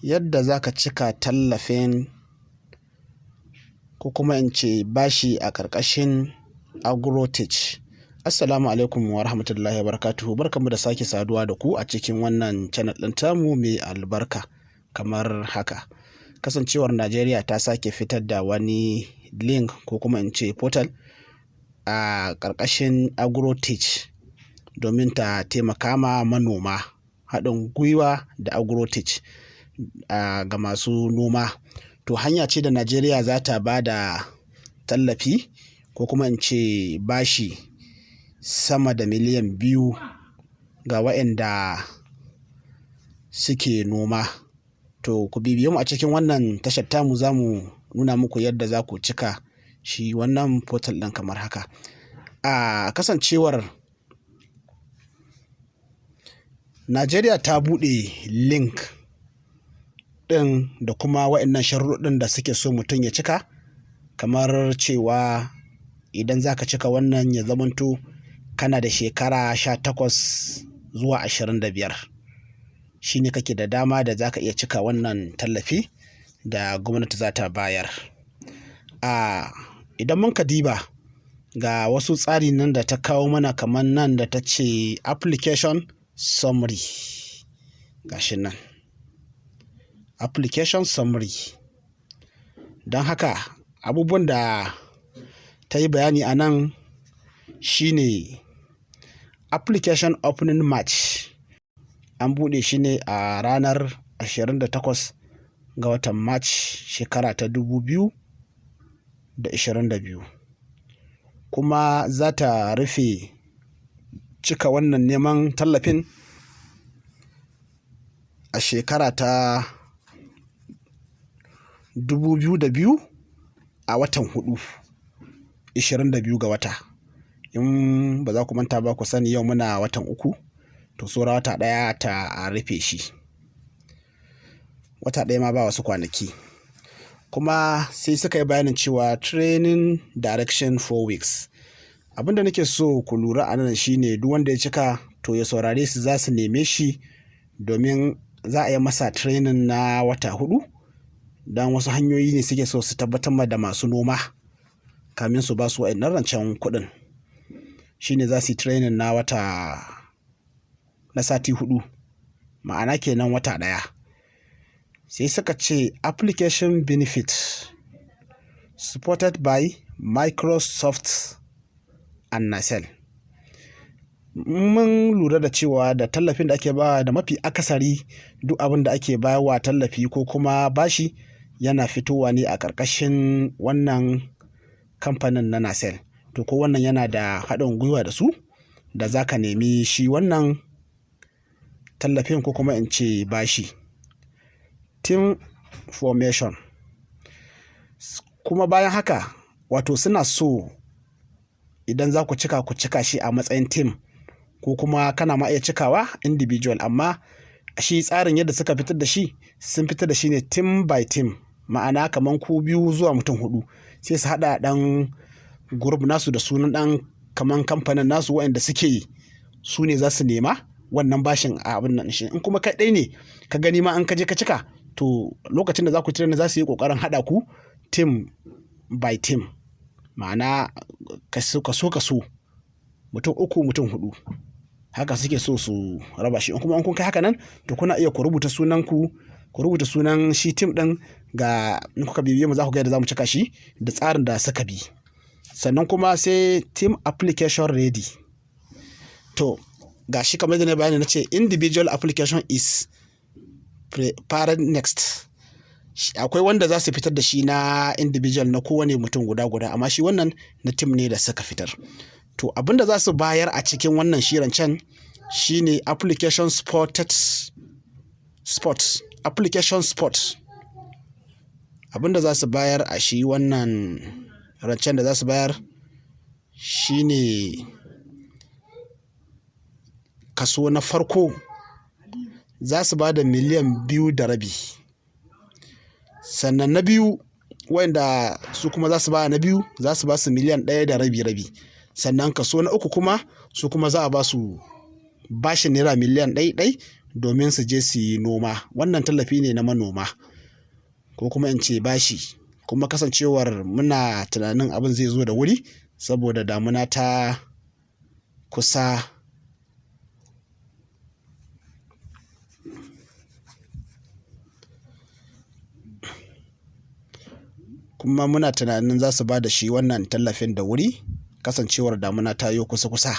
yadda za ka cika tallafin ko kuma in ce bashi a ƙarƙashin agrotech. Assalamu alaikum wa rahmatullahi wa barakatuhu. Barkanmu da sake saduwa da ku a cikin wannan channel ɗin tamu mai albarka kamar haka. Kasancewar Najeriya ta sake fitar da wani link ko kuma in ce portal a ƙarƙashin agrotech domin ta taimaka ma manoma, haɗin gwiwa da agrotech ga masu noma. To hanya ce da Najeriya za ta ba da tallafi ko kuma in ce bashi sama da miliyan 2 ga waɗanda suke noma. To ku bibiye mu a cikin wannan tashar tamu, za mu nuna muku yadda za ku cika shi wannan portal ɗin kamar haka. A kasancewar Najeriya ta buɗe link ɗin da kuma waɗannan sharuɗin da suke so mutum ya cika, kamar cewa idan za ka cika wannan ya zamanto kana da shekara 18 zuwa 25 shi ne kake da dama da za ka iya cika wannan tallafi da gwamnati za ta bayar. Idan mun ka diba ga wasu tsari nan da ta kawo mana, kamar nan da ta ce application summary, gashi nan application summary. Don haka abubuwan da ta yi bayani a nan shine application opening March, an buɗe shi ne a ranar 28 ga watan March shekara ta 2022, kuma za ta rufe cika wannan neman tallafin a shekara ta 2002 a watan 4, 22 ga wata. In ba za ku manta ba, ku sani yau muna watan 3, to saura wata ɗaya ta rufe shi, wata ɗaya ma ba wasu kwanaki. Kuma sai suka yi bayanin cewa training direction 4 weeks. Abinda nake so ku lura a nan shine duk wanda ya cika to ya saurare su, za su neme shi domin za a yi masa training na wata 4, don wasu hanyoyi ne suke so su tabbatar da masu noma kamin su ba su wa'annan rancen kuɗin. Shine za su yi training na sati 4, ma'ana kenan wata ɗaya. Sai suka ce application benefit supported by Microsoft and Naira. Mun lura da cewa da tallafin da ake ba da mafi akasari duk abin da ake bayarwa tallafi ko kuma bashi yana fitowa ne a ƙarƙashin wannan kamfanin na Naira. To ko wannan yana da haɗin gwiwa da su da za ka nemi shi wannan tallafin ko kuma in ce bashi. Team formation, kuma bayan haka wato suna so idan za ku cika shi a matsayin team, ko kuma kana ma iya cikawa individual, amma shi tsarin yadda suka fitar da shi, sun fitar da shi ne team by team, ma'ana kamar ku 2 zuwa mutum 4 sai su haɗa ɗan group nasu da sunan ɗan kamar kamfanin nasu waɗanda suke su ne za su nema wannan bashin a abin nan shi. In kuma kai ɗai ne ka gani ma an ka je ka cika, to lokacin da za ku train za su yi ƙoƙarin haɗa ku team by team, ma'ana kaso mutum 3 mutum 4 haka suke so su raba shi. In kuma an kun kai haka nan, to kuna iya ku rubuta sunanku, ku rubuta sunan shi team ɗin, ga in kuka bibiye mu za ku ga yadda za mu cika shi da tsarin da suka bi. Sannan kuma sai team application ready. To ga shi kamar da na bayani, na ce individual application is prepared next. Akwai wanda za su fitar da shi na individual na kowane mutum guda, amma shi wannan na team ne da suka fitar. To abinda za su bayar a cikin wannan rancen shine application application spot. Abinda za su bayar a shi wannan rancen da za su bayar shine kaso na farko za su ba da miliyan 2.5. Sannan na biyu, wanda su kuma za su ba na biyu, za su ba su miliyan 1.5. Sannan kaso na uku kuma su kuma za a ba su bashin naira miliyan 1 domin su je su yi noma. Wannan tallafi ne na manoma ko kuma in ce bashi, kuma kasancewar muna tunanin abin zai zo da wuri saboda damuna ta kusa kuma muna tunanin za su ba da shi wannan tallafin da wuri kasancewar damuna ta yi kusa-kusa.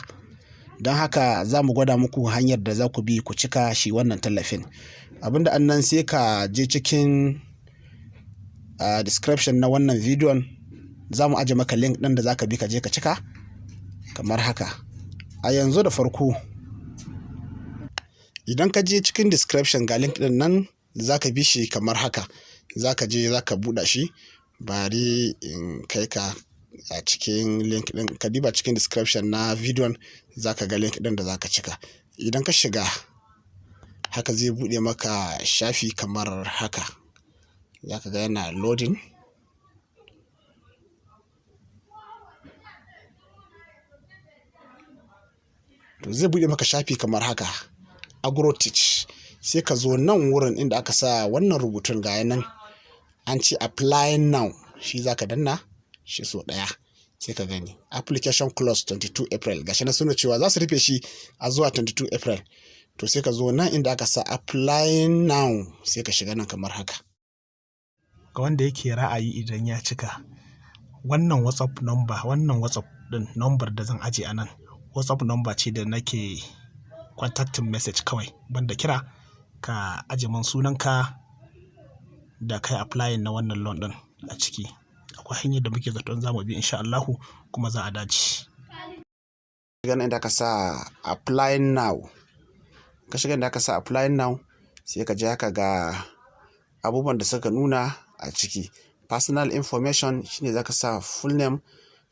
Don haka za mu gwada muku hanyar da za ku bi ku cika shi wannan tallafin. Abinda annan sai ka je cikin description na wannan bidiyon, za mu aje maka link ɗin da za ka bi ka je ka cika kamar haka. A yanzu da farko idan ka je cikin description ga link ɗin nan, za ka bi shi kamar haka. Za ka je za ka buɗe shi, bari in kai ka a cikin link ɗin, ka diba cikin description na bidiyon, za ka ga link ɗin da za ka cika. Idan ka shiga haka zai buɗe maka shafi kamar haka, za ka ga yana loading. To zai buɗe maka shafi kamar haka, agrotech. Sai ka zo nan wurin inda aka sa wannan rubutun ga nan an ce apply now, shi za ka danna shi so ɗaya, sai ka gani application close 22 April. Gashi na suna cewa za su rufe shi a zuwa 22 April. To sai ka zo nan inda aka sa apply now, sai ka shiga nan kamar haka. Ga wanda yake ra'ayi idan ya cika wannan WhatsApp number, wannan WhatsApp din number da zan aje a nan, WhatsApp number ce da nake contacting message kawai, banda kira. Ka aje min sunanka da kai applying na wannan loan din a ciki. Akwai hanyar da muke zaton za mu bi insha Allahu, kuma za a dace. Shiga inda ka sa apply now, ka shiga inda ka sa apply now, sai ka je haka ga abubuwan da suka nuna a ciki. Personal information shine za ka sa full name,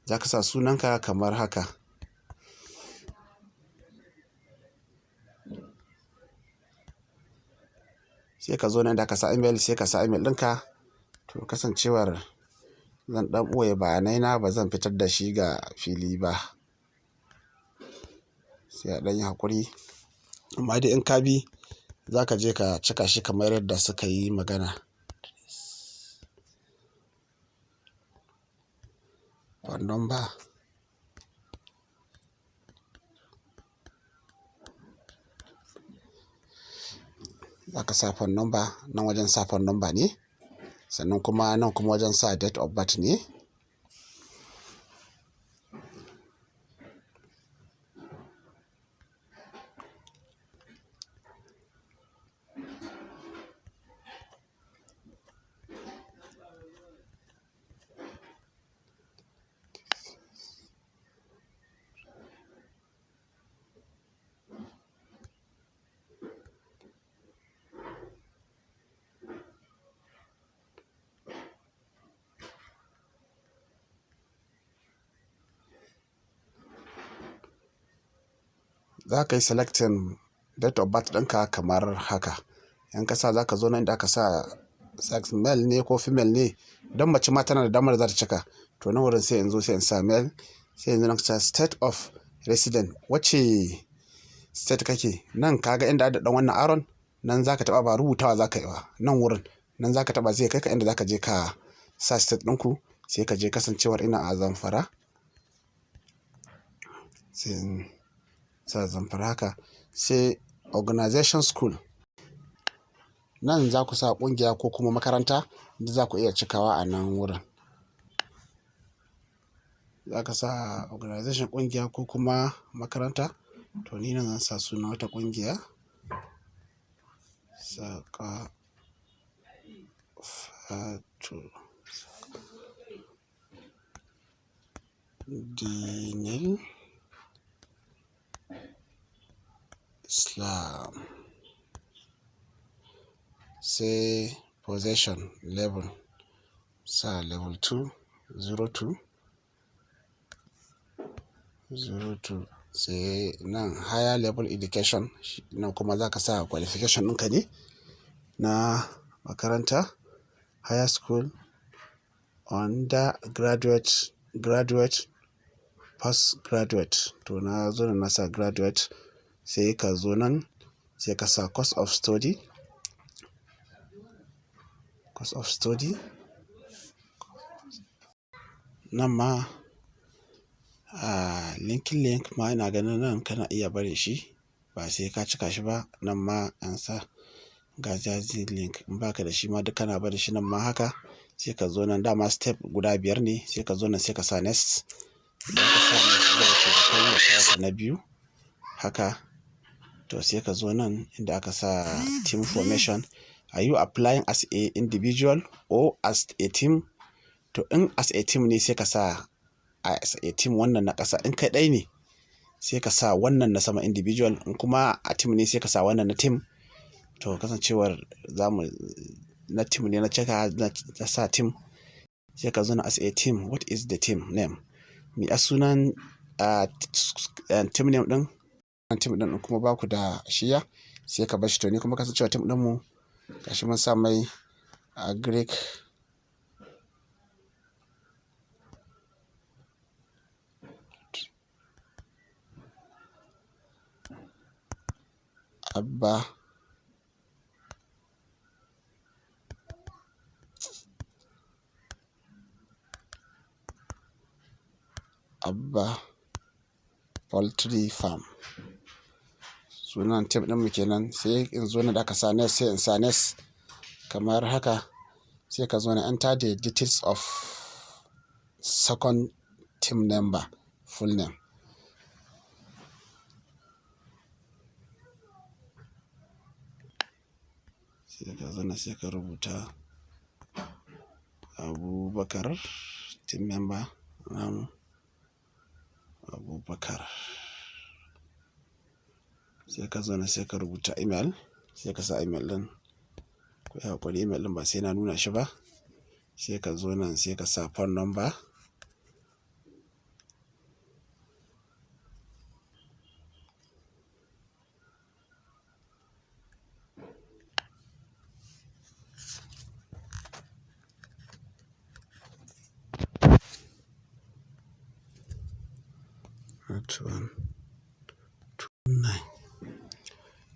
za ka sa sunanka kamar haka. Sai ka zo nan da ka sa email, sai ka sa email ɗinka. To kasancewar zan ɗan ɓoye bayanai na, ba zan fitar da shi ga fili ba, sai a ɗan yi haƙuri. Amma dai in ka bi za ka je ka cika shi kamar yadda suka yi magana. Wannan ba za ka sa phone number, nan wajen sa phone number ne, sannan kuma nan kuma wajen sa date of birth ne. Za ka yi selecting date of birth ɗinka kamar haka. In ka sa za ka zo nan da aka sa sex male ne ko female ne, don mace ma tana da damar za ta cika. To nan wurin sai in zo sai in sa male, sai yanzu na sa state of resident, wacce state kake. Nan kaga inda da ɗan wannan aron, nan za ka taɓa, ba rubutawa za ka yi ba. Nan wurin nan za ka taɓa, zai kai ka inda za ka je ka sa state ɗinku. Sai ka je kasancewar ina a Zamfara, sai sa Zamfara haka. Sai organization school, nan za ku sa ƙungiya ko kuma makaranta da za ku iya cikawa a nan wurin. Za ka sa organization, ƙungiya ko kuma makaranta. To ni nan zan sa sunan wata ƙungiya, Zaka Fatu Dinin Islam. Sai possession level, sa level 2 02 02. Sai nan higher level education, nan kuma za ka sa qualification ɗinka ne na makaranta, higher school, undergraduate, graduate, postgraduate. To na zo na sa graduate. Sai ka zo nan sai ka sa course of study, nan ma link ma ina ganin nan kana iya bari shi ba sai ka cika shi ba. Nan ma an sa ga jazi link, in baka da shi ma duk kana bari shi. Nan ma haka sai ka zo nan, dama step guda 5 ne, sai ka zo nan sai ka sa next. Idan ka sa next zai ce da kai ya sa na biyu haka. To sai ka zo nan inda aka sa team formation. Are you applying as a individual or as a team? To in as a team ne sai ka sa as a team wannan na ƙasa. In kai ɗai ne sai ka sa wannan na sama individual. In kuma a team ne sai ka sa wannan na team. To kasancewar na team ne na cika na sa team, sai ka zo na as a team. What is the team name? Mi a sunan team name ɗin? Team ɗin kuma ba ku da shiya sai ka bashi. To ni kuma kasancewa team ɗinmu gashi mun sa mai Greek Abba Poultry Farm, sunan team ɗinmu kenan. Sai in zo na da aka sa next, sai in sa next kamar haka. Sai ka zo na enter the details of second team member full name. Sai ka zo na sai ka rubuta Abubakar, team member Abubakar. Sai ka zo na sai ka rubuta email, sai ka sa email ɗin. Ko ya hakuri email ɗin ba sai na nuna shi ba. Sai ka zo nan sai ka sa phone number.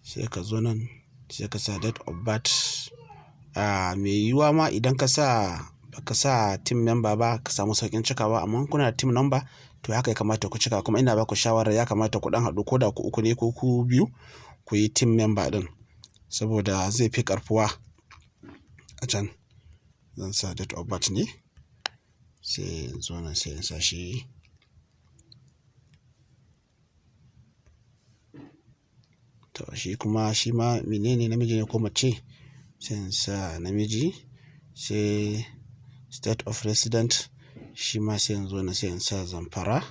Sai ka zo nan sai ka sa date of birth. Mai yiwuwa ma idan ka sa team member ba ka samu sauƙin cikawa, amma kuna da team number to haka ya kamata ku cika. Kuma ina ba ku shawarar ya kamata ku ɗan haɗu ko da ku 3 ne ko ku 2 ku yi team member ɗin, saboda zai fi ƙarfuwa a can. Zan sa date of birth ne, sai in zo nan sai in sa shi. To shi ma menene, namiji ne ko mace? Sai in sa namiji. Sai state of resident shi ma sai in zo na sai in sa Zamfara.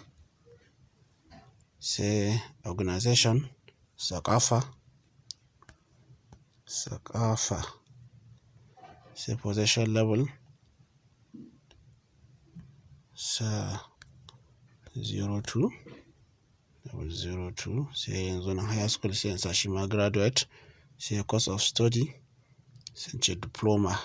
Sai organization Zakafa. Sai possession level sa 02. Sai yanzu na higher school sai in sa shi ma graduate. Sai course of study sai ce diploma.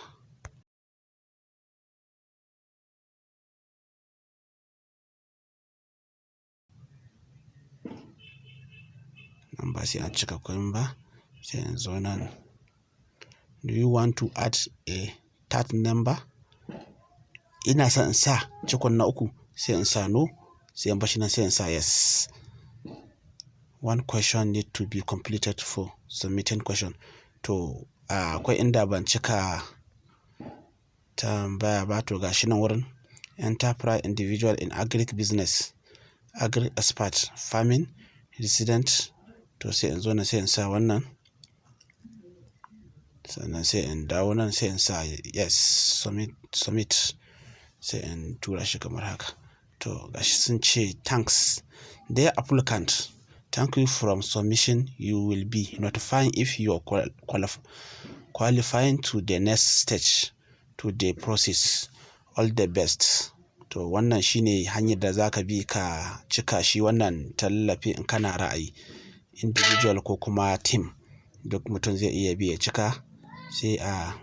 Nan ba sai an cika koyin ba. Sai in zo nan, do you want to add a third number? Ina son in sa cikon na 3 sai in sa no. Sai in bashi nan sai in sa yes. One question need to be completed for submitting question. To akwai inda ban cika tambaya ba. To gashi nan wurin enterprise individual in agric business, agric expert, farming, resident. To sai in zo nan sai in sa wannan, sannan sai in dawo nan sai in sa yes, submit. Sai in tura shi kamar haka. To gashi sun ce thanks dear applicant, thank you from submission. You will be notified if you are qualifying to the next stage to the process. All the best. To wannan shine hanyar da zaka bi ka cika shi wannan tallafi in kana ra'ayi individual ko kuma team. Duk mutum zai iya bi ya cika, sai a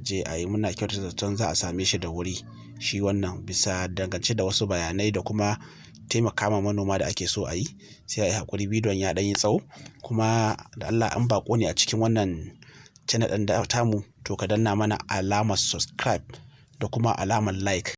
je a yi. Muna kyautata zaton za a same shi da wuri shi wannan, bisa dangance da wasu bayanai da kuma taimaka ma manoma da ake so a yi, sai a yi haƙuri bidiyon ya ɗan yi tsawo. Kuma da Allah an baƙo ne a cikin wannan channel ɗin da tamu, to ka danna mana alamar subscribe da kuma alamar like.